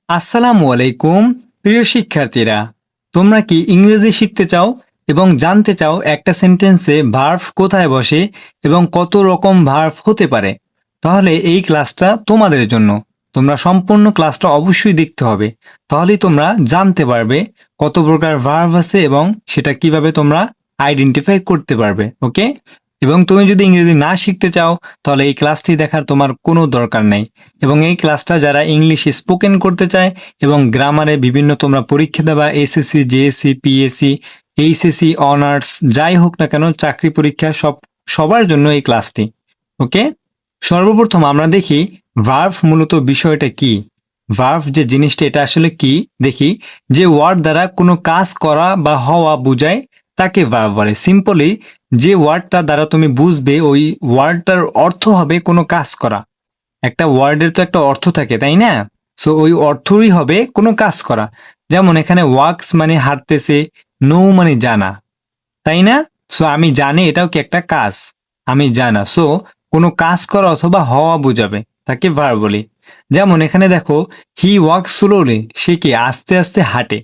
আসসালামু আলাইকুম প্রিয় শিক্ষার্থীরা, তোমরা কি ইংরেজি শিখতে চাও এবং জানতে চাও একটা সেন্টেন্সে ভার্ব কোথায় বসে এবং কত রকম ভার্ব হতে পারে? তাহলে এই ক্লাসটা তোমাদের জন্য। তোমরা সম্পূর্ণ ক্লাসটা অবশ্যই দেখতে হবে, তাহলেই তোমরা জানতে পারবে কত প্রকার ভার্ব আছে এবং সেটা কিভাবে তোমরা আইডেন্টিফাই করতে পারবে। ওকে, এবং তুমি যদি ইংরেজি না শিখতে চাও তাহলে এই ক্লাসটি দেখার তোমার কোনো দরকার নেই। এবং এই ক্লাসটা যারা ইংলিশ স্পোকেন করতে চায় এবং গ্রামারে বিভিন্ন তোমরা পরীক্ষা দেবা, SSC, JSC, PSC, HSC, honours, যাই হোক না কেন, চাকরি পরীক্ষা সবার জন্য এই ক্লাসটি। ওকে, সর্বপ্রথম আমরা দেখি ভার্ভ মূলত বিষয়টা কি। ভার্ভ যে জিনিসটা এটা আসলে কি দেখি। যে ওয়ার্ড দ্বারা কোনো কাজ করা বা হওয়া বোঝায় তাকে ভার্ভ বলে। সিম্পলি যে ওয়ার্ডটা দ্বারা তুমি বুঝবে ওই ওয়ার্ডটার অর্থ হবে কোনো কাজ করা। একটা ওয়ার্ডের তো একটা অর্থ থাকে, তাই না? সো ওই অর্থই হবে কোনো কাজ করা। যেমন এখানে ওয়ার্কস মানে হাঁটতেছে, নো মানে জানা, তাই না? সো আমি জানি এটাও কি একটা কাজ, আমি জানা। সো কোনো কাজ করা অথবা হওয়া বোঝাবে, তাকে ভার্ব বলি। যেমন এখানে দেখো, হি ওয়াক স্লোলি, সে কি আস্তে আস্তে হাঁটে।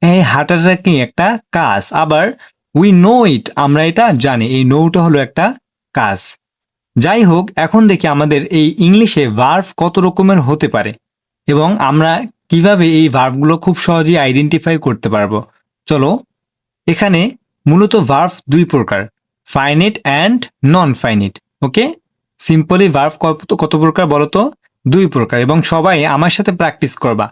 এই হাঁটাটা কি একটা কাজ। আবার উই নো ইট, আমরা এটা জানি, এই নোটা হলো একটা কাজ। যাই হোক, এখন দেখি আমাদের এই ইংলিশে ভার্ব কত রকমের হতে পারে এবং আমরা কিভাবে এই ভার্বগুলো খুব সহজেই আইডেন্টিফাই করতে পারবো। চলো, এখানে মূলত ভার্ব দুই প্রকার, finite and non finite. Okay, simply verb কত প্রকার বলো তো? দুই প্রকার, এবং সবাই আমার সাথে প্র্যাকটিস করবা।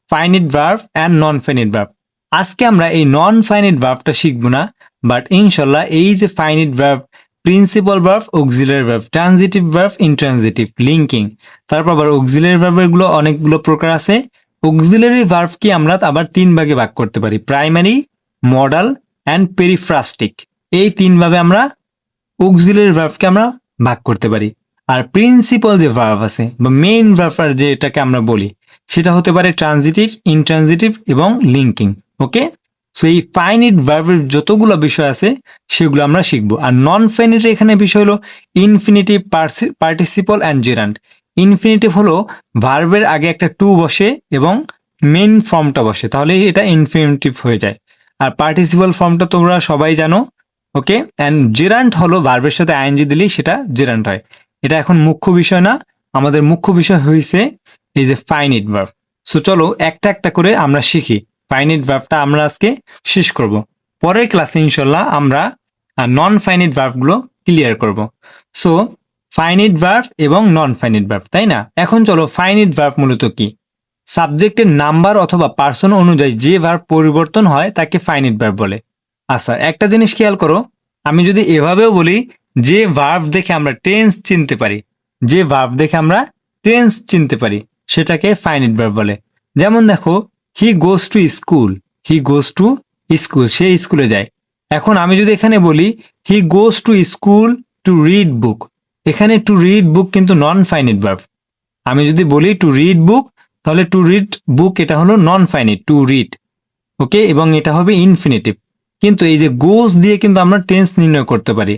Finite verb and non finite verb. আজকে আমরা এই নন ফাইনিট ভার্বটা শিখবো না, বাট ইনশাল্লাহ এই যে finite verb, principal verb, auxiliary verb, transitive verb, intransitive, linking, তারপর আবার অক্সিলারি ভার্বের গুলো অনেকগুলো প্রকার আছে। অক্সিলারি ভার্ব কি আমরা আবার তিন ভাগে ভাগ করতে পারি, প্রাইমারি, মডাল অ্যান্ড পেরিফ্রাস্টিক। এই তিন ভাবে আমরা অক্সিলারি ভার্বকে আমরা ভাগ করতে পারি। আর প্রিন্সিপাল যে ভার্ব আছে বা মেইন ভার্ব যেটাকে আমরা বলি, সেটা হতে পারে ট্রানজিটিভ, ইনট্রানজিটিভ এবং লিঙ্কিং। ওকে, সো এই ফাইনিট ভার্বের যতগুলো বিষয় আছে সেগুলো আমরা শিখবো। আর নন ফাইনিট এখানে বিষয় হলো infinitive, participle and gerund. Infinitive হলো ভার্বের আগে একটা টু বসে এবং মেইন ফর্মটা বসে, তাহলে এটা ইনফিনিটিভ হয়ে যায়। আর পার্টিসিপল ফর্মটা তোমরা সবাই জানো। ওকে, অ্যান্ড জেরান্ট হলো ভার্বের সাথে আইএনজি দিলেই সেটা জেরান্ট হয়। এটা এখন মুখ্য বিষয় না, আমাদের মুখ্য বিষয় হয়েছে এই যে ফাইনিট ভার্ব। সো চলো একটা একটা করে আমরা শিখি। ফাইনিট ভার্বটা আমরা আজকে শেষ করব, পরের ক্লাসে ইনশাল্লাহ আমরা নন ফাইনিট ভার্বগুলো ক্লিয়ার করব। সো ফাইনিট ভার্ব এবং নন ফাইনিট ভার্ব, তাই না? এখন চলো, ফাইনিট ভার্ব মূলত কি? সাবজেক্টের নাম্বার অথবা পার্সন অনুযায়ী যে ভার্ব পরিবর্তন হয় তাকে ফাইনিট ভার্ব বলে। আচ্ছা, একটা জিনিস খেয়াল করো, আমি যদি এভাবেও বলি যে ভার্ব দেখে আমরা টেন্স চিনতে পারি, যে ভার্ব দেখে আমরা টেন্স চিনতে পারি, সেটাকে ফাইনিট ভার্ব বলে। যেমন দেখো, he goes to school, he goes to school, সে স্কুলে যায়। এখন আমি যদি এখানে বলি he goes to school to read book, এখানে টু রিড বুক কিন্তু নন ফাইনিট ভার্ব। আমি যদি বলি টু রিড বুক, তাহলে টু রিড বুক এটা হলো নন ফাইনিট, টু রিড। ওকে, এবং এটা হবে ইনফিনিটিভ। কিন্তু এই যে গোজ দিয়ে কিন্তু আমরা টেন্স নির্ণয় করতে পারি।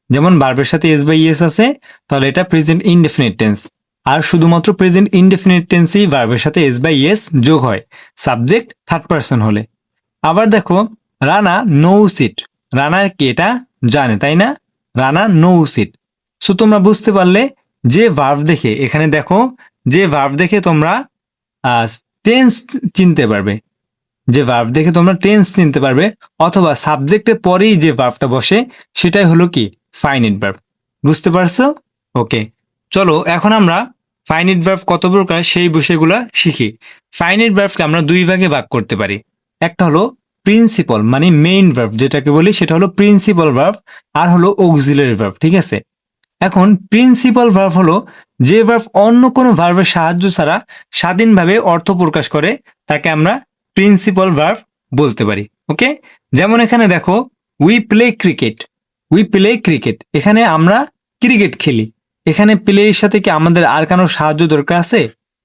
যেমন ভার্বের সাথে এস বাই ইয়েস আছে, তাহলে এটা প্রেজেন্ট ইনডেফিনিট টেন্স। আর শুধুমাত্র প্রেজেন্ট ইনডেফিনিট টেন্সই ভার্বের সাথে এস বাই ইয়েস যোগ হয়, সাবজেক্ট থার্ড পারসন হলে। আবার দেখো, রানা নোস ইট, রানার কি এটা জানে, তাই না? রানা নোস ইট। সো তোমরা বুঝতে পারলে যে ভার্ব দেখে, এখানে দেখো, যে ভার্ব দেখে তোমরা টেন্স চিনতে পারবে, যে ভার্ব দেখে তোমরা টেন্স চিনতে পারবে, অথবা সাবজেক্টের পরেই যে ভার্বটা বসে সেটাই হলো কি ফাইনিট ভার্ব। বুঝতে পারছো? ওকে, চলো এখন আমরা ফাইনিট ভার্ব কত প্রকার সেই বিষয়গুলো শিখি। ফাইনিট ভার্বকে আমরা দুই ভাগে ভাগ করতে পারি। একটা হলো প্রিন্সিপাল মানে মেইন ভার্ব, যেটাকে বলি সেটা হলো প্রিন্সিপাল ভার্ব, আর হলো অক্সিলারি ভার্ব। ঠিক আছে, এখন প্রিন্সিপাল ভার্ব হলো যে ভার্ব অন্য কোনো ভার্বের সাহায্য ছাড়া স্বাধীনভাবে অর্থ প্রকাশ করে, তাকে আমরা প্রিন্সিপাল ভার্ব বলতে পারি। ওকে, যেমন এখানে দেখো, we play cricket, we play cricket, এখানে আমরা ক্রিকেট খেলি। এখানে প্লে এর সাথে কি আমাদের আর কোনো সাহায্য দরকার আছে?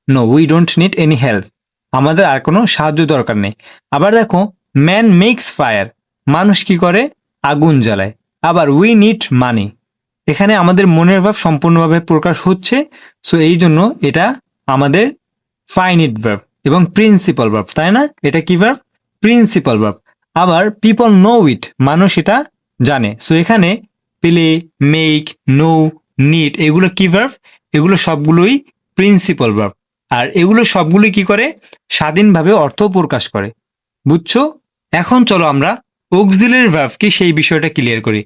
No, we don't need any help, আমাদের আর কোনো সাহায্য দরকার নেই। আবার দেখো, ম্যান মেক্স ফায়ার, মানুষ কি করে? আগুন জ্বালায়। আবার উই নিড মানি, এখানে আমাদের মনের ভাব সম্পূর্ণভাবে প্রকাশ হচ্ছে, সো এই জন্য এটা আমাদের ফাইনিট ভার্ব। এবং প্রিন্সিপাল ভার্ব, তাই না? এটা কি ভার্ব? Principal verb. আবার পিপল নো ইট, মানুষ এটা জানে। সো এখানে প্লে, মেক, নো, নিড এগুলো কি ভার্ব? এগুলো সবগুলোই প্রিন্সিপাল ভার্ব। আর এগুলো সবগুলোই কি করে? স্বাধীনভাবে অর্থ প্রকাশ করে। বুঝছো? এখন চলো আমরা অক্সিলারি ভার্ব কি সেই বিষয়টা ক্লিয়ার করি।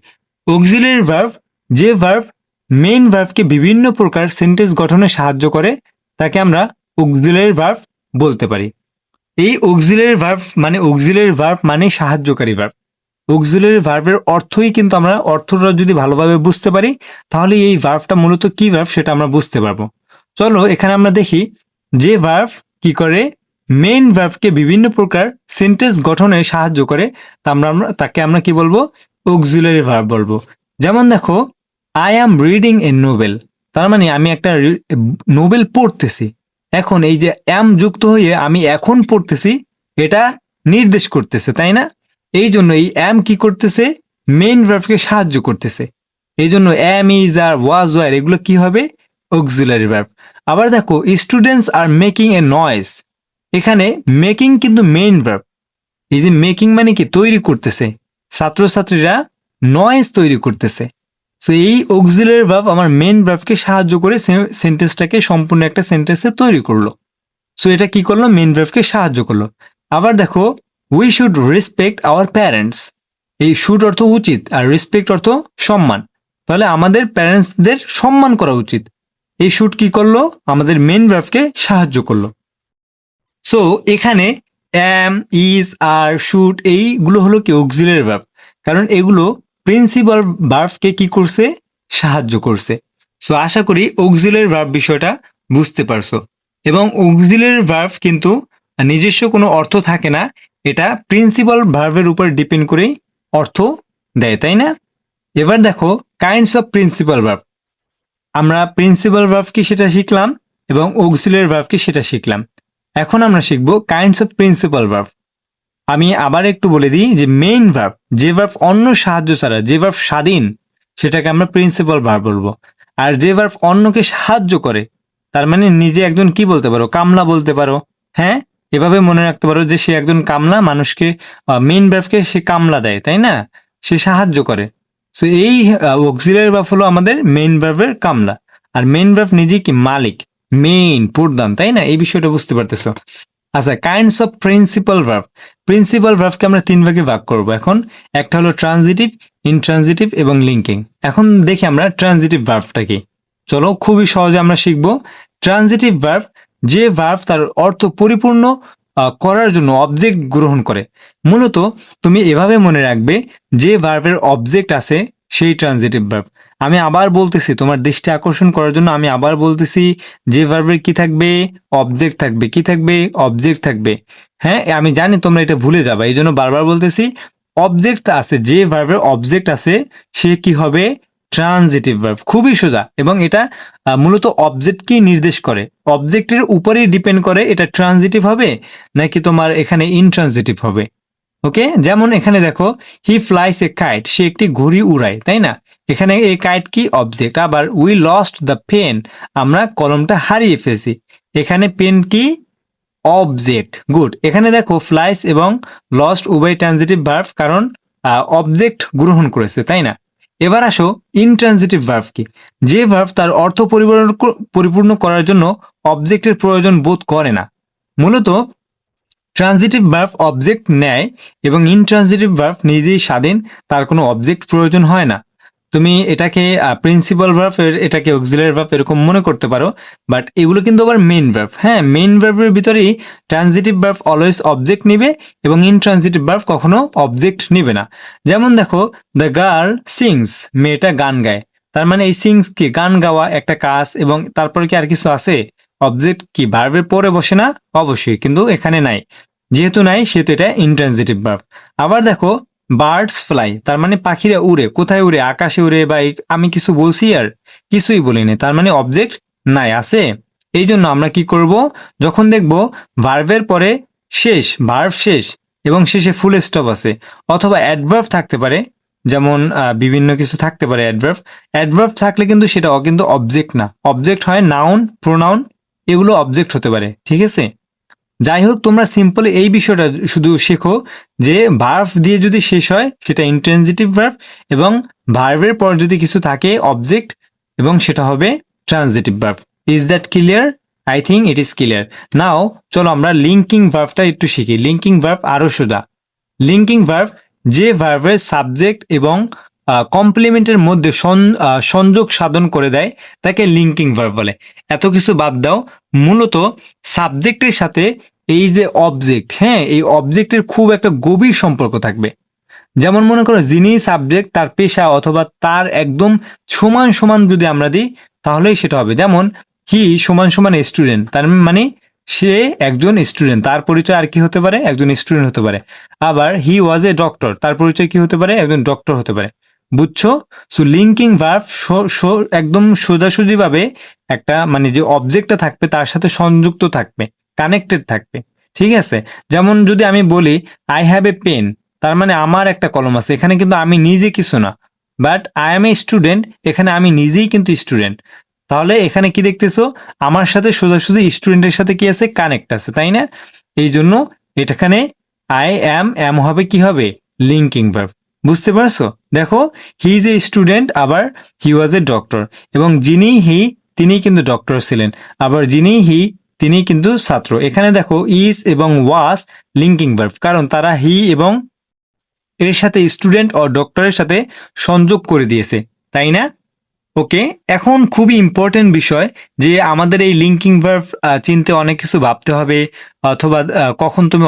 অক্সিলারি ভার্ব যে ভার্ব মেইন ভার্বকে বিভিন্ন প্রকার সেন্টেন্স গঠনে সাহায্য করে তাকে আমরা অক্সিলারি ভার্ব বলতে পারি। এই অক্সিলারি ভার্ব মানে সাহায্যকারী ভার্ব। অক্সিলারি ভার্বের অর্থই কিন্তু আমরা অর্থটা যদি ভালোভাবে বুঝতে পারি তাহলে এই ভার্বটা মূলত কি ভার্ব সেটা আমরা বুঝতে পারবো। চলো এখানে আমরা দেখি যে ভার্ব কি করে মেইন ভার্বকে বিভিন্ন প্রকার সেন্টেন্স গঠনে সাহায্য করে তাকে আমরা কি বলবো? অক্সিলারি ভার্ব বলবো। যেমন দেখো, I am reading a Nobel, তার মানে আমি একটা নোবেল পড়তেছি। এখন এই যে অ্যাম যুক্ত হয়ে আমি এখন পড়তেছি এটা নির্দেশ করতেছে, তাই না? এই জন্য এই অ্যাম কি করতেছে? মেইন ভার্বকে সাহায্য করতেছে। এই জন্য অ্যাম, ইজ, আর, ওয়াজ, ওয়ার এগুলো কি হবে? Auxiliary verb. আবার দেখো, students are making a noise, এখানে মেকিং কিন্তু মেইন ভার্ব। এই যে মেকিং মানে কি? তৈরি করতেছে, ছাত্রছাত্রীরা নয়েজ তৈরি করতেছে। সো এই অক্সিলারি ভার্ব আমার মেইন ভার্বকে সাহায্য করে সেন্টেন্সটাকে সম্পূর্ণ একটা সেন্টেন্সে তৈরি করলো। সো এটা কি করলো? মেইন ভার্বকে সাহায্য করলো। আবার দেখো, we should respect our parents, এই শুড অর্থ উচিত আর রেসপেক্ট অর্থ সম্মান। তাহলে আমাদের প্যারেন্টসদের সম্মান করা উচিত। এই শুড কি করলো? আমাদের মেইন ভার্বকে সাহায্য করলো। সো এখানে অ্যাম, ইজ, আর, শুড এইগুলো হলো কি? Auxiliary verb. কারণ এগুলো প্রিন্সিপাল ভার্বকে কি করছে? সাহায্য করছে। সো আশা করি অক্সিলারি ভার্ব বিষয়টা বুঝতে পারছো। এবং অক্সিলারি ভার্ব কিন্তু নিজস্ব কোনো অর্থ থাকে না, এটা প্রিন্সিপাল ভার্বের উপর ডিপেন্ড করেই অর্থ দেয়, তাই না? এবার দেখো কাইন্ডস অফ প্রিন্সিপাল ভার্ব। আমরা প্রিন্সিপাল ভার্ব কি সেটা শিখলাম এবং অক্সিলারি ভার্ব কি সেটা শিখলাম। এখন আমরা শিখবো কাইন্ডস অফ প্রিন্সিপাল ভার্ব। আমি আবার একটু বলে দিই যে মেইন ভার্ব, যে ভার্ব অন্য সাহায্য ছাড়া, যে ভার্ব স্বাধীন, সেটাকে আমরা প্রিন্সিপাল ভার্ব বলবো। আর যে ভার্ব অন্যকে সাহায্য করে, তার মানে নিজে একজন কি বলতে পারো? কামলা বলতে পারো। হ্যাঁ, এভাবে মনে রাখতে পারো যে সে একজন কামলা, মানুষকে মেইন ভার্বকে সে কামলা দেয়, তাই না? সে সাহায্য করে। সো এই অক্সিলারি ভার্ব হলো আমাদের মেইন ভার্বের কামলা। আর মেইন ভার্ব নিজে কি? মালিক, মেইন, প্রধান, তাই না? এই বিষয়টা বুঝতে পারতেছো। আচ্ছা, kinds of principal verb. Principal ভার্বকে আমরা তিন ভাগে ভাগ করব এখন। একটা হলো ট্রানজিটিভ, ইনট্রানজিটিভ এবং লিঙ্কিং। এখন দেখি আমরা ট্রানজিটিভ ভার্বটা কি। চলো খুবই সহজে আমরা শিখব। ট্রানজিটিভ ভার্ব যে ভার্ব তার অর্থ পরিপূর্ণ করার জন্য অবজেক্ট গ্রহণ করে। মূলত তুমি এভাবে মনে রাখবে, যে ভার্বের অবজেক্ট আছে সেই ট্রানজিটিভ ভার্ব। আমি আবার বলতেছি, তোমার দৃষ্টি আকর্ষণ করার জন্য আমি আবার বলতেছি, যে ভার্বের কি থাকবে? অবজেক্ট থাকবে। কি থাকবে? অবজেক্ট থাকবে। হ্যাঁ, আমি জানি তোমরা এটা ভুলে যাবে, এই জন্য বারবার বলতেছি। অবজেক্ট আছে, যে ভার্বের অবজেক্ট আছে সে কি হবে? Transitive verb. খুবই সোজা, এবং এটা মূলত অবজেক্টকেই নির্দেশ করে। অবজেক্টের উপরেই ডিপেন্ড করে এটা ট্রানজিটিভ হবে নাকি তোমার এখানে ইনট্রানজিটিভ হবে। ওকে, যেমন এখানে দেখো, হি ফ্লাইস এ কাইট, সে একটি ঘুড়ি উড়ায়, তাই না? এখানে এই কাইট কি? অবজেক্ট। আবার উই লস্ট দ্য পেন, আমরা কলমটা হারিয়ে ফেলছি, এখানে পেন কি? অবজেক্ট। গুড। এখানে দেখো ফ্লাইস এবং লস্ট উভয় ট্রানজিটিভ ভার্ব, কারণ অবজেক্ট গ্রহণ করেছে, তাই না? এবার আসো ইনট্রানজিটিভ ভার্ব কি? যে ভার্ব তার অর্থ পরিপূর্ণ করার জন্য অবজেক্টের প্রয়োজন বোধ করে না। মূলত ট্রানজিটিভ ভার্ব অবজেক্ট নেয় এবং ইনট্রানজিটিভ ভার্ব নিজেই স্বাধীন, তার কোনো অবজেক্ট প্রয়োজন হয় না। তুমি এটাকে প্রিন্সিপাল ভার্ব, এটাকে অক্সিলারি ভার্ব এরকম মনে করতে পারো, বাট এগুলো কিন্তু আবার মেইন ভার্ব। হ্যাঁ, মেইন ভার্বের ভিতরেই ট্রানজিটিভ ভার্ব অলওয়েজ অবজেক্ট নিবে এবং ইনট্রানজিটিভ ভার্ব কখনো অবজেক্ট নিবে না। যেমন দেখো, দ্য গার্ল সিংস, মেয়েটা গান গায়। তার মানে এই সিংস কি? গান গাওয়া একটা কাজ, এবং তারপরে কি আর কিছু আছে? অবজেক্ট কি ভার্বের পরে বসে না? অবশ্যই, কিন্তু এখানে নাই। যেহেতু নাই সেহেতু এটা ইনট্রানজিটিভ ভার্ব। আবার দেখো, বার্ডস ফ্লাই, তার মানে পাখিরা উড়ে। কোথায় উড়ে? আকাশে উড়ে। বা আমি কিছু বলছি? আর কিছুই বলিনি, তার মানে অবজেক্ট নাই, আছে। এই জন্য আমরা কি করব? যখন দেখব ভার্বের পরে শেষ, ভার্ব শেষ এবং শেষে ফুল স্টপ আছে, অথবা অ্যাডভার্ব থাকতে পারে, যেমন বিভিন্ন কিছু থাকতে পারে অ্যাডভার্ব। অ্যাডভার্ব থাকলে কিন্তু সেটা কিন্তু অবজেক্ট না। অবজেক্ট হয় নাউন, প্রোনাউন, এগুলো অবজেক্ট হতে পারে, ঠিক আছে? যাই হোক, তোমরা সিম্পলি এই বিষয়টা শুধু শেখো যে ভার্ব দিয়ে যদি শেষ হয় সেটা ইন্ট্রানজিটিভ ভার্ব, এবং ভার্বের পর যদি কিছু থাকে অবজেক্ট, এবং সেটা হবে transitive verb. Is that clear? I think it is clear. Now চলো আমরা লিঙ্কিং ভার্বটা একটু শিখি। লিঙ্কিং ভার্ব আরো সোজা। লিঙ্কিং ভার্ব যে ভার্বের সাবজেক্ট এবং কমপ্লিমেন্টের মধ্যে সংযোগ সাধন করে দেয় তাকে লিঙ্কিং ভার্ব বলে। এত কিছু বাদ দাও, মূলত সাবজেক্টের সাথে এই যে অবজেক্ট, হ্যাঁ, এই অবজেক্টের খুব একটা গভীর সম্পর্ক থাকবে। যেমন মনে করো যিনি সাবজেক্ট তার পেশা অথবা তার একদম সমান সমান যদি আমরা দিই তাহলেই সেটা হবে। যেমন হি সমান সমান স্টুডেন্ট, তার মানে সে একজন স্টুডেন্ট, তার পরিচয় আর কি হতে পারে? একজন স্টুডেন্ট হতে পারে। আবার হি ওয়াজ এ ডক্টর, তার পরিচয় কি হতে পারে? একজন ডক্টর হতে পারে। বুঝছো? সো লিঙ্কিং ভার্ব একদম সোজাসুজি ভাবে একটা মানে যে অবজেক্টটা থাকবে তার সাথে সংযুক্ত থাকবে, কানেক্টেড থাকবে। ঠিক আছে? যেমন যদি আমি বলি আই হ্যাভ এ পেন, তার মানে আমার একটা কলম আছে, এখানে কিন্তু আমি নিজে কিছু না। But I am a student, এখানে আমি নিজেই কিন্তু স্টুডেন্ট। তাহলে এখানে কি দেখতেছো? আমার সাথে সোজাসুজি স্টুডেন্টের সাথে কি আছে? কানেক্ট আছে, তাই না? এই জন্য এখানে আই এম হবে কি হবে? Linking verb. বুঝতে পারছো? দেখো, হি ইজ এ স্টুডেন্ট, আবার হি ওয়াজ এ ডক্টর, এবং যিনি হি তিনি কিন্তু ডক্টর ছিলেন, আবার যিনি হি তিনি কিন্তু ছাত্র। এখানে দেখো ইজ এবং ওয়াজ লিঙ্কিং ভার্ব, কারণ তারা হি এবং এর সাথে স্টুডেন্ট ও ডক্টরের সাথে সংযোগ করে দিয়েছে, তাই না? ওকে, এখন খুবই ইম্পর্টেন্ট বিষয় যে আমাদের এই লিঙ্কিং ভার্ব চিনতে অনেক কিছু ভাবতে হবে, অথবা কখন তুমি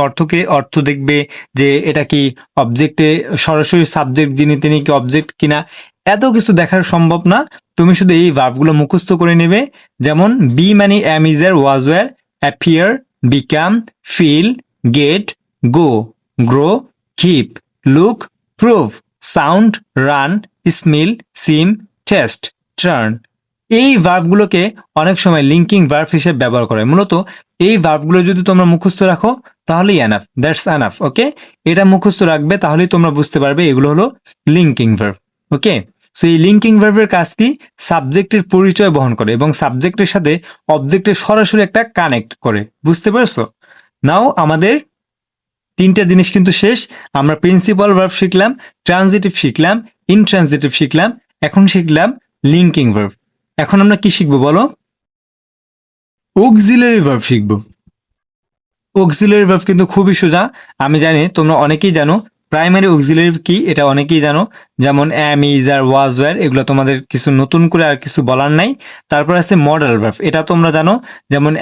অর্থ দেখবে যে এটা কি অবজেক্টে সরাসরি সাবজেক্ট যিনি তিনি কি অবজেক্ট কিনা, এত কিছু দেখার সম্ভব না। তুমি শুধু এই ভার্বগুলো মুখস্থ করে নেবে। যেমন বি মানে am, is, are, was, were, appear, become, feel, get, go, grow, keep, look, prove, sound, run, smell, seem, taste, turn. এই ভার্বগুলোকে অনেক সময় লিঙ্কিং ভার্ব হিসেবে ব্যবহার করে। মূলত এই ভার্বগুলো যদি তোমরা মুখস্থ রাখো তাহলেই এনাফ, দ্যাটস এনাফ। ওকে, এটা মুখস্থ রাখবে, তাহলেই তোমরা বুঝতে পারবে এগুলো হলো লিঙ্কিং ভার্ব। ওকে, সো এই লিঙ্কিং ভার্বের কাজটি সাবজেক্টের পরিচয় বহন করে এবং সাবজেক্টের সাথে অবজেক্টের সরাসরি একটা কানেক্ট করে। বুঝতে পারছো? নাও আমাদের তিনটা জিনিস কিন্তু শেষ। আমরা প্রিন্সিপাল ভার্ব শিখলাম, ট্রানজিটিভ শিখলাম, ইনট্রানজিটিভ শিখলাম, এখন শিখলাম লিঙ্কিং ভার্ব। এখন আমরা কি শিখবো বলো? অক্সিলারি ভার্ব শিখবো। অক্সিলারি ভার্ব কিন্তু খুবই সোজা। আমি জানি তোমরা অনেকেই জানো প্রাইমারি অক্সিলারি কি, এটা অনেকেই জানো। যেমন am, is, are, was, were, এগুলো তোমাদের কিছু নতুন করে আর কিছু বলার নাই। তারপর আছে মডেল ভার্ব, এটা তোমরা জানো। যেমন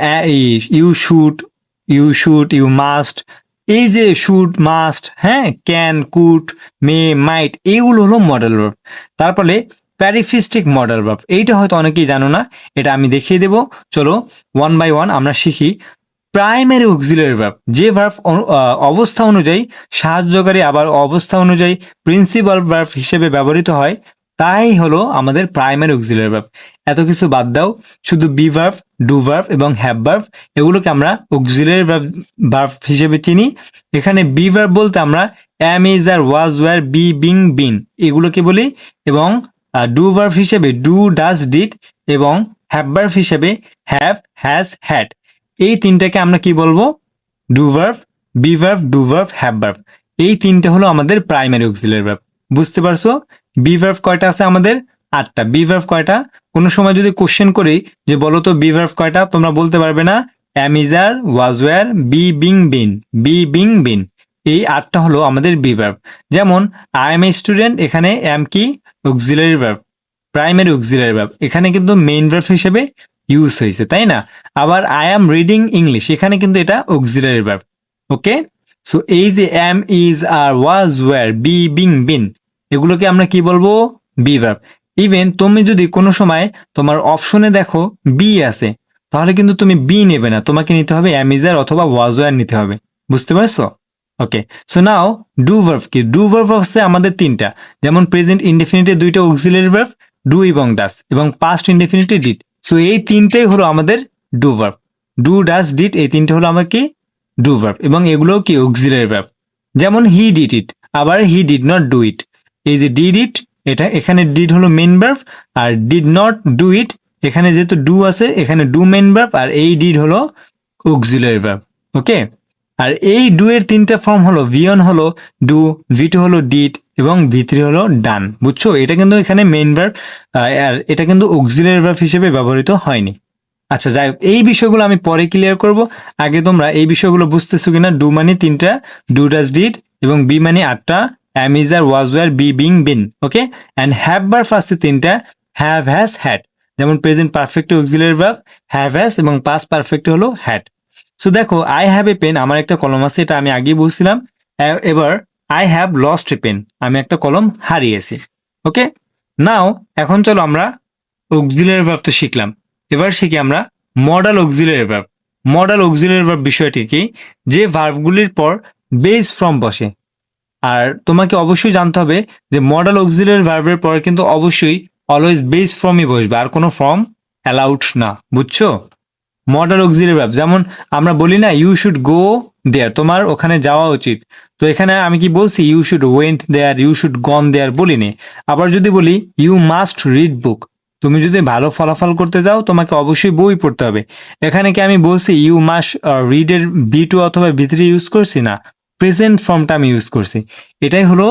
ইউ শুড, ইউ মাস্ট, এই যে শুড, মাস্ট, হ্যাঁ, ক্যান, কুড, মে, মাইট, এইগুলো হলো মডেল ভার্ব। তারপরে প্যারিফিস্টিক মডেল ভার্ব, এইটা হয়তো অনেকেই জানো না, এটা আমি দেখিয়ে দেব। চলো ওয়ান বাই ওয়ান আমরা শিখি। প্রাইমারি অক্সিলারি ভার্ব, যে ভার্ব অবস্থা অনুযায়ী সাহায্যকারী আবার অবস্থা অনুযায়ী প্রিন্সিপাল ভার্ব হিসেবে ব্যবহৃত হয়, তাই হলো আমাদের প্রাইমারি অক্সিলারি ভার্ব। এত কিছু বাদ দাও, শুধু বি ভার্ব, ডু ভার্ব এবং হ্যাভ ভার্ব, এগুলোকে আমরা অক্সিলারি ভার্ব হিসেবে চিনি। এখানে বি ভার্ব বলতে আমরা am, is, are, was, were, be, being, been, এগুলোকে বলি। এবং ডু ভার্ব হিসেবে ডু, ডাজ, ডিড, এবং হ্যাভ ভার্ব হিসেবে হ্যাভ, হ্যাজ, হ্যাড। এই তিনটাকে আমরা কি বলবো? Do verb, be verb, do verb, have verb. এই তিনটা হলো আমাদের প্রাইমারি অক্সিলারি ভার্ব। বুঝতে পারছো? বি ভার্ব কয়টা আছে আমাদের? 8টা। বি ভার্ব কয়টা? কোনো সময় যদি কোশ্চেন করি যে বলো তো বি ভার্ব কয়টা, তোমরা বলতে পারবে না। Am, is, are, was, were, be, being, been, be, being, been, এই 8টা হলো আমাদের বি ভার্ব। যেমন আই এম এ স্টুডেন্ট, এখানে এম কি? Auxiliary verb, primary auxiliary verb, এখানে কিন্তু মেইন ভার্ব হিসেবে ইউজ হয়েছে, তাই না? আবার আই এম রিডিং ইংলিশ, এখানে কিন্তু এটা অক্সিলারি ভার্ব। ওকে, সো এই যে am, is, are, was, were, be, being, been, এগুলোকে আমরা কি বলবো? Be verb. ইভেন তুমি যদি কোনো সময় তোমার অপশনে দেখো বি আছে, তাহলে কিন্তু তুমি বি নেবে না, তোমাকে নিতে হবে এম, ইজ, আর অথবা ওয়াজ, ওয়্যার নিতে হবে। বুঝতে পারছো? ওকে, সো নাও ডু ভার্ব কি? ডু ভার্ব হচ্ছে আমাদের তিনটা। যেমন প্রেজেন্ট ইনডেফিনিটে দুইটা অক্সিলারি ভার্ব, ডু এবং ডাস, এবং পাস্ট ইনডেফিনিটে ডিড। সো এই তিনটাই হলো আমাদের do verb. Do, does, did, এই তিনটে হলো আমার কি? ডু ভার্ব, এবং এগুলোও কি? Auxiliary verb. যেমন হি ডিড ইট, আবার he did not do it. এই যে ডিড ইট, এটা এখানে ডিড হলো মেন ভার্ব, আর ডিড নট ডু ইট, এখানে যেহেতু ডু আছে এখানে ডু মেন ভার্ব, আর এই ডিড হলো অক্সিলারি ভার্ব। ওকে, আর এই ডু এর তিনটা ফর্ম হলো V1 হলো ডু, V2 হলো ডিড এবং V3 হলো ডান। বুঝছো, এটা কিন্তু এখানে মেইন ভার্ব, আর এটা কিন্তু অক্সিলারি ভার্ব হিসেবে ব্যবহৃত হয়নি। আচ্ছা যাই হোক, এই বিষয়গুলো আমি পরে ক্লিয়ার করব। আগে তোমরা এই বিষয়গুলো বুঝতেছো কিনা। ডু মানে তিনটা, ডু ডাজ ডিড, এবং বি মানে আটটা, am is are, was were, be being been. Okay, and have verb ফার্স্টে তিনটা, হ্যাভ, হ্যাজ, হ্যাড। যেমন present perfect auxiliary verb have, has, এবং পাস্ট পারফেক্ট হলো হ্যাড। সো দেখো, আই হ্যাভ এ পেন, আমার একটা কলম আছে, এটা আমি আগেই বলছিলাম। এবার I have lost a pen, আমি একটা কলম হারিয়েছি। ওকে, নাও এখন চলো আমরা অক্সিলারি ভার্ব তো শিখলাম, এবার শিখি আমরা modal auxiliary verb. Modal auxiliary verb বিষয়টি কি, যে ভার্বগুলির পর বেস ফর্ম বসে। আর তোমাকে অবশ্যই জানতে হবে যে মডাল অক্সিলারি ভার্বের পর কিন্তু অবশ্যই অলওয়েজ বেস ফর্মই বসবে, আর কোনো ফর্ম অ্যালাউড না। বুঝছো, মডাল অক্সিলারি ভার্ব যেমন আমরা বলি না ইউ শুড গো দেয়ার, তোমার ওখানে যাওয়া উচিত। তো এখানে আমি কি বলছি, you should went there, you should gone there বলিনি। আবার যদি বলি ইউ মাস্ট রিড বুক, তুমি যদি ভালো ফলাফল করতে চাও তোমাকে অবশ্যই বই পড়তে হবে। এখানে কি আমি বলছি ইউ মাস্ট রিড এর B2 অথবা B3 ইউজ করছি না, প্রেজেন্ট ফর্মটা আমি ইউজ করছি। এটাই হলো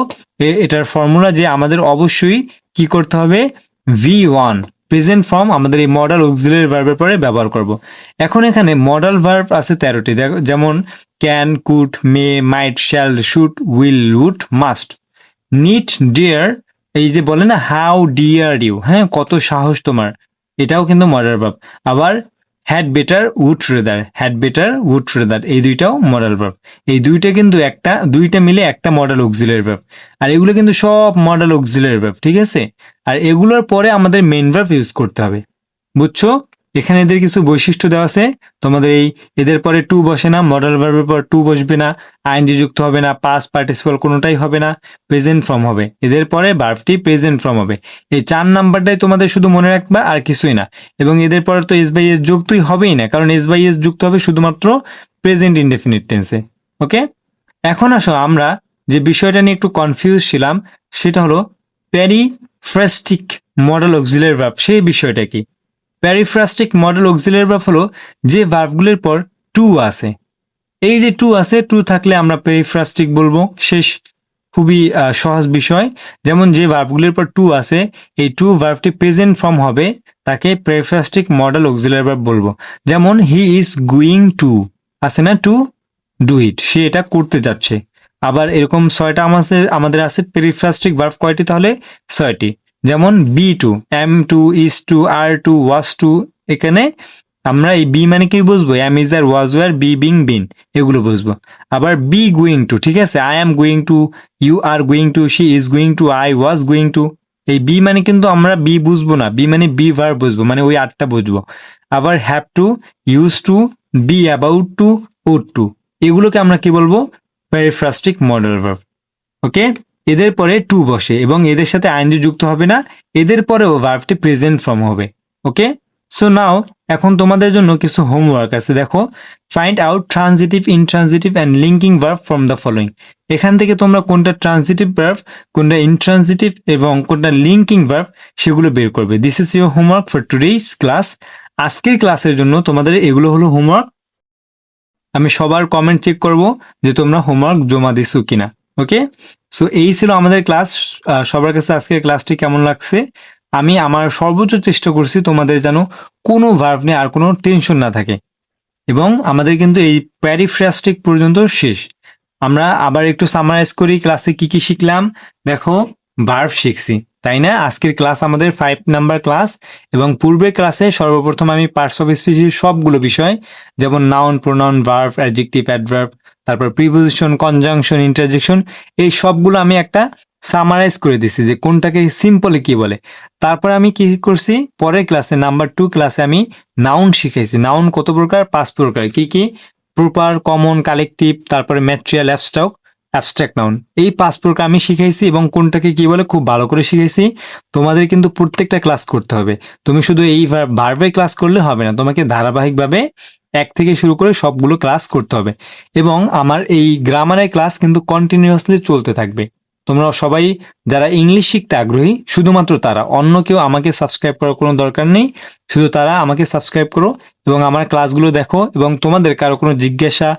এটার ফর্মুলা, যে আমাদের অবশ্যই কি করতে হবে, V1 প্রেজেন্ট ফর্ম আমাদের এই মডাল অক্সিলারি ভার্বের পরে ব্যবহার করব। এখন এখানে মডাল ভার্ব আছে 13টি, যেমন can, could, may, might, shall, should, will, would, must. Need, dare, এই যে বলে না হাউ ডিয়ার ইউ, হ্যাঁ কত সাহস তোমার, এটাও কিন্তু মডাল ভার্ব। আবার had better, would rather, had better, would rather, এই দুইটাও মডাল ভার্ব। এই দুইটা কিন্তু দুইটা মিলে একটা মডাল অক্সিলারি ভার্ব। আর এগুলো কিন্তু সব মডাল অক্সিলারি ভার্ব, ঠিক আছে। আর এগুলোর পরে আমাদের মেইন ভার্ব ইউজ করতে হবে। বুঝছো, এখানে এদের কিছু বৈশিষ্ট্য দেওয়া আছে। তোমাদের এদের পরে টু বসে না, মডাল ভার্বের পর টু বসবে না, আইএনজি যুক্ত হবে না, পাস্ট পার্টিসিপাল কোনোটাই হবে না, প্রেজেন্ট ফর্ম হবে। এদের পরে ভার্বটি প্রেজেন্ট ফর্ম হবে। এই 4 নাম্বারটাই তোমাদের শুধু মনে রাখবা, আর কিছুই না। এবং এদের পরে তো এস বাই এস যুক্তই হবেই না, কারণ এস বাই এস যুক্ত হবে শুধুমাত্র প্রেজেন্ট ইনডেফিনিট টেন্সে। ওকে, এখন আসো আমরা যে বিষয়টা নিয়ে একটু কনফিউজ ছিলাম, সেটা হলো পেরিফ্রাস্টিক মডেল অক্সিলারি ভার্ব। সেই বিষয়টা কি? পেরিফ্রাস্টিক মডেল অক্সিলারি ভার্ব হলো যে ভার্বগুলির পর টু আছে। এই যে টু আছে, টু থাকলে আমরা পেরিফ্রাস্টিক বলবো, শেষ। খুবই সহজ বিষয়। যেমন যে ভার্বগুলির পর টু আছে, এই টু ভার্বটি প্রেজেন্ট ফর্ম হবে, তাকে পেরিফ্রাস্টিক মডেল অক্সিলারি ভার্ব বলবো। যেমন হি ইজ গোয়িং টু, আছে না টু ডু ইট, সে এটা করতে যাচ্ছে। আবার এরকম 6টা আমাদের আছে পেরিফ্রাস্টিক ভার্ব, কয়টি তাহলে? 6টি। যেমন be to, am to, is to, are to, was to. এখানে আমরা এই বি মানে কি বুঝবো, am is are, was were, be being been, এগুলো বুঝবো। আবার বি গোয়িং টু, ঠিক আছে, I am going to, you are going to, she is going to, I was going to. এই বি মানে কিন্তু আমরা বি বুঝবো না, বি মানে বি ভার্ব বুঝবো, মানে ওই 8টা বুঝবো। আবার have to, use to, be about to, ought to, এগুলোকে আমরা কি বলবো, পেরিফ্রাস্টিক মডেল ভার্ব। ওকে, এদের পরে টু বসে এবং এদের সাথে আইএনজি যুক্ত হবে না, এদের পরেও ভার্বটি প্রেজেন্ট ফর্ম হবে। ওকে, সো নাও এখন তোমাদের জন্য কিছু হোমওয়ার্ক আছে। দেখো, find out transitive, intransitive and linking verb from the following. এখান থেকে তোমরা কোনটা ট্রানজিটিভ ভার্ব, কোনটা ইনট্রানজিটিভ এবং কোনটা লিঙ্কিং ভার্ব, সেগুলো বের করবে। This is your homework for today's class. আজকের ক্লাসের জন্য তোমাদের এগুলো হলো হোমওয়ার্ক। আমি সবার কমেন্ট চেক করব যে তোমরা হোমওয়ার্ক জমা দিছো কিনা। ওকে, সো এই ছিল আমাদের ক্লাস। সবার কাছে আজকের ক্লাসটি কেমন লাগছে? আমি আমার সর্বোচ্চ চেষ্টা করছি তোমাদের যেন কোনো ভার্ব নিয়ে আর কোনো টেনশন না থাকে। এবং আমাদের কিন্তু এই প্যারিফ্রাস্টিক পর্যন্ত শেষ। আমরা আবার একটু সামারাইজ করি ক্লাসে কি কি শিখলাম। দেখো, ভার্ব শিখছি, তাই না? আজকের ক্লাস আমাদের 5 নাম্বার ক্লাস। এবং পূর্বের ক্লাসে সর্বপ্রথম আমি পার্টস অফ স্পিচের সবগুলো বিষয়, যেমন noun, pronoun, verb, adjective, adverb, তারপর প্রিপোজিশন, কনজাংশন, ইন্টারজেকশন, এই সবগুলো আমি একটা সামারাইজ করে দিছি যে কোনটাকে সিম্পলে কি বলে। তারপর আমি কি করছি, পরের ক্লাসে নাম্বার 2 ক্লাসে আমি নাউন শিখাইছি। নাউন কত প্রকার? 5 প্রকার। কি কি? প্রপার, কমন, কালেকটিভ, তারপরে ম্যাটেরিয়াল, অ্যাবস্ট্রাক্ট নাউন। এই 5 প্রকার আমি শিখাইছি এবং কোনটাকে কি বলে খুব ভালো করে শিখাইছি। তোমাদের কিন্তু প্রত্যেকটা ক্লাস করতে হবে। তুমি শুধু এই ভার্বের ক্লাস করলে হবে না, তোমাকে ধারাবাহিকভাবে 1 থেকে শুরু করে সবগুলো ক্লাস করতে হবে। এবং আমার এই গ্রামারের ক্লাস কিন্তু কন্টিনিউয়াসলি চলতে থাকবে। তোমরা সবাই যারা ইংলিশ শিখতে আগ্রহী শুধুমাত্র তারা, অন্য কেউ আমাকে সাবস্ক্রাইব করার কোনো দরকার নেই, শুধু তারা আমাকে সাবস্ক্রাইব করো এবং আমার ক্লাসগুলো দেখো, এবং তোমাদের কারো কোনো জিজ্ঞাসা,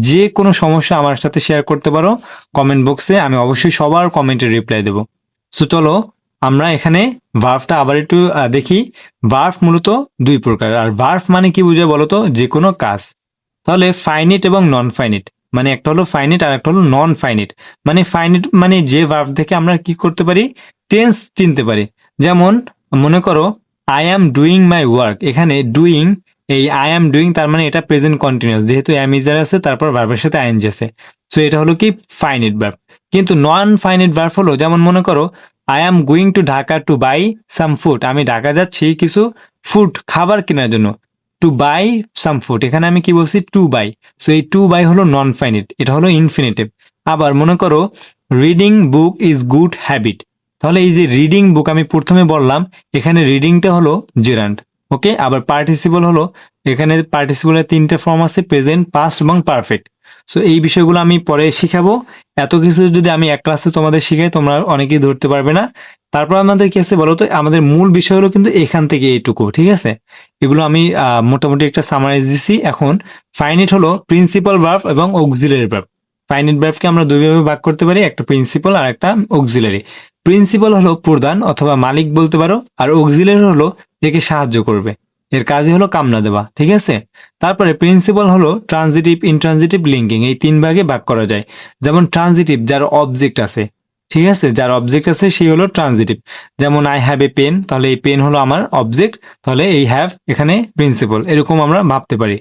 যে কোনো সমস্যা আমার সাথে শেয়ার করতে পারো কমেন্ট বক্সে, আমি অবশ্যই সবার কমেন্টে রিপ্লাই দেবো। সো চলো আমরা এখানে ভার্ভটা আবার একটু দেখি। ভার্ভ মূলত দুই প্রকার, আর ভার্ভ মানে কি বোঝায় বলো তো, যে কোনো কাজ। তাহলে ফাইনিট এবং নন ফাইনিট, মানে একটা হলো ফাইনিট আর একটা হলো নন ফাইনিট। মানে ফাইনিট মানে যে ভার্ভ থেকে আমরা কি করতে পারি, টেন্স চিনতে পারি। যেমন মনে করো I am doing my work, এখানে ডুইং, এই আই অ্যাম ডুইং তার মানে এটা প্রেজেন্ট কন্টিনিউয়াস, যেহেতু অ্যাম ইজার আছে তারপর ভার্বের সাথে আইএনজি আছে, সো এটা হলো কি ফাইনিট ভার্ব। কিন্তু নন ফাইনিট ভার্ব হলো, যেমন মনে করো I am going to Dhaka to buy some food, আমি ঢাকা যাচ্ছি কিছু ফুড খাবার কেনার জন্য। টু বাই সাম ফুড, এখানে আমি কি বলছি, টু বাই। সো এই টু বাই হলো নন ফাইনিট, এটা হলো ইনফিনিটিভ। আবার মনে করো reading book is good habit, তাহলে এই যে রিডিং বুক আমি প্রথমে বললাম, এখানে রিডিংটা হলো জেরান্ড। ওকে, আবার পার্টিসিপল হলো, এখানে পার্টিসিপলের তিনটে ফর্ম আছে, প্রেজেন্ট, পাস্ট এবং পারফেক্ট। সো এই বিষয়গুলো আমি পরে শিখাবো। এত কিছু যদি আমি এক ক্লাসে তোমাদের শিখাই তোমরা অনেকেই ধরতে পারবে না। তারপর আমাদের কি আছে বলতো, আমাদের মূল বিষয় হলো কিন্তু এখান থেকে এইটুকু, ঠিক আছে। এগুলো আমি মোটামুটি একটা সামারাইজ দিছি। এখন ফাইনিট হলো প্রিন্সিপাল ভার্ব এবং অক্সিলারি ভার্ব। ফাইনিট ভার্বকে আমরা দুইভাবে ভাগ করতে পারি, একটা প্রিন্সিপাল আর একটা অক্সিলারি। প্রিন্সিপাল হলো প্রধান অথবা মালিক বলতে পারো, আর অক্সিলারি হলো একে সাহায্য করবে, এর কাজই হলো কামনা দেওয়া, ঠিক আছে। তারপরে প্রিন্সিপাল হলো ট্রানজিটিভ, ইনট্রানজিটিভ, লিঙ্কিং, এই তিন ভাগে ভাগ করা যায়। যেমন ট্রানজিটিভ, যার অবজেক্ট আছে, ঠিক আছে, যার অবজেক্ট আছে সেই হলো ট্রানজিটিভ। যেমন আই হ্যাভ এ পেন, তাহলে এই পেন হলো আমার অবজেক্ট, তাহলে এই হ্যাভ এখানে প্রিন্সিপাল, এরকম আমরা ভাবতে পারি।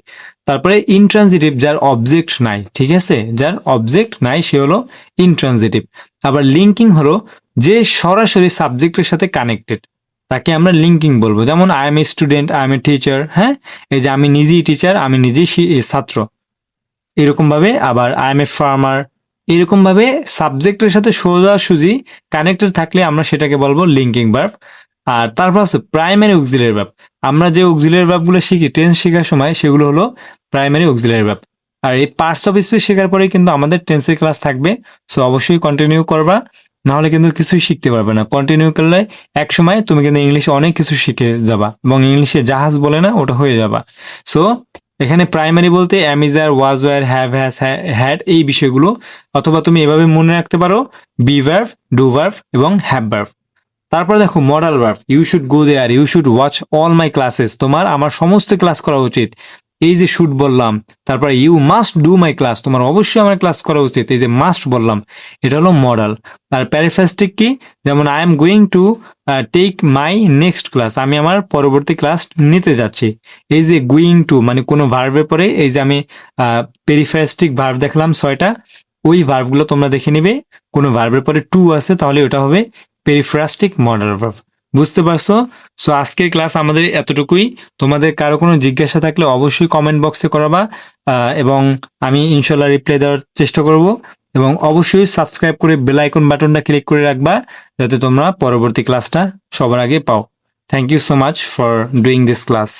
তারপরে ইনট্রানজিটিভ, যার অবজেক্ট নাই, ঠিক আছে, যার অবজেক্ট নাই সে হলো ইনট্রানজিটিভ। আবার লিঙ্কিং হলো যে সরাসরি সাবজেক্টের সাথে কানেক্টেড, তাকে আমরা লিঙ্কিং বলবো। যেমন I am a student, I am a teacher, হ্যাঁ, এই যে আমি নিজেই টিচার, আমি নিজেই ছাত্র, এরকম ভাবে। আবার আই এম এ ফার্মার, এরকম ভাবে সাবজেক্টের সাথে সোজাসুজি কানেক্টেড থাকলে আমরা সেটাকে বলবো লিঙ্কিং ভার্ব। আর তারপর আছে প্রাইমারি অক্সিলারি ভার্ব। আমরা যে অক্সিলারি ভার্বগুলো শিখি টেন্স শেখার সময় সেগুলো হলো প্রাইমারি অক্সিলারি ভার্ব। আর এই পার্টস অফ স্পিচ শেখার পরে কিন্তু আমাদের টেন্সের ক্লাস থাকবে, সো অবশ্যই কন্টিনিউ করবা, নাহলে কিন্তু কিছুই শিখতে পারবে না। কন্টিনিউ করলে এক সময় তুমি কিন্তু ইংলিশে অনেক কিছু শিখে যাবা, এবং ইংলিশে জাহাজ বলে না, ওটা হয়ে যাবা। সো এখানে প্রাইমারি বলতে am, is, are, was, were, have, has, had, এই বিষয়গুলো। অথবা তুমি এভাবে মনে রাখতে পারো, বি ভার্ভ, ডু ভার্ভ এবং হ্যাভ ভার্ভ। তারপর দেখো modal verb, you should go there, you should watch all my classes, তোমার আমার সমস্ত ক্লাস করা উচিত। এই যে শুড বললাম, তারপর you must do my class, তোমার অবশ্যই আমার ক্লাস করা উচিত, এই যে মাস্ট বললাম, এটা হলো মডাল। আর প্যারিফ্রাস্টিক কি, যেমন I am going to take my next class, আমি আমার পরবর্তী ক্লাস নিতে যাচ্ছি। এই যে গোয়িং টু মানে কোনো ভার্বের পরে, এই যে আমি পেরিফ্রাস্টিক ভার্ব দেখলাম 6টা, ওই ভার্বগুলো তোমরা দেখে নিবে, কোনো ভার্বের পরে টু আছে তাহলে ওটা হবে পেরিফ্রাস্টিক মডাল ভার্ব। বুঝতে পারছো? সো আজকের ক্লাস আমাদের এতটুকুই। তোমাদের কারো কোনো জিজ্ঞাসা থাকলে অবশ্যই কমেন্ট বক্সে করাবা, এবং আমি ইনশাল্লাহ রিপ্লাই দেওয়ার চেষ্টা করব। এবং অবশ্যই সাবস্ক্রাইব করে বেল আইকন বাটনটা ক্লিক করে রাখবা, যাতে তোমরা পরবর্তী ক্লাসটা সবার আগে পাও। Thank you so much for doing this class.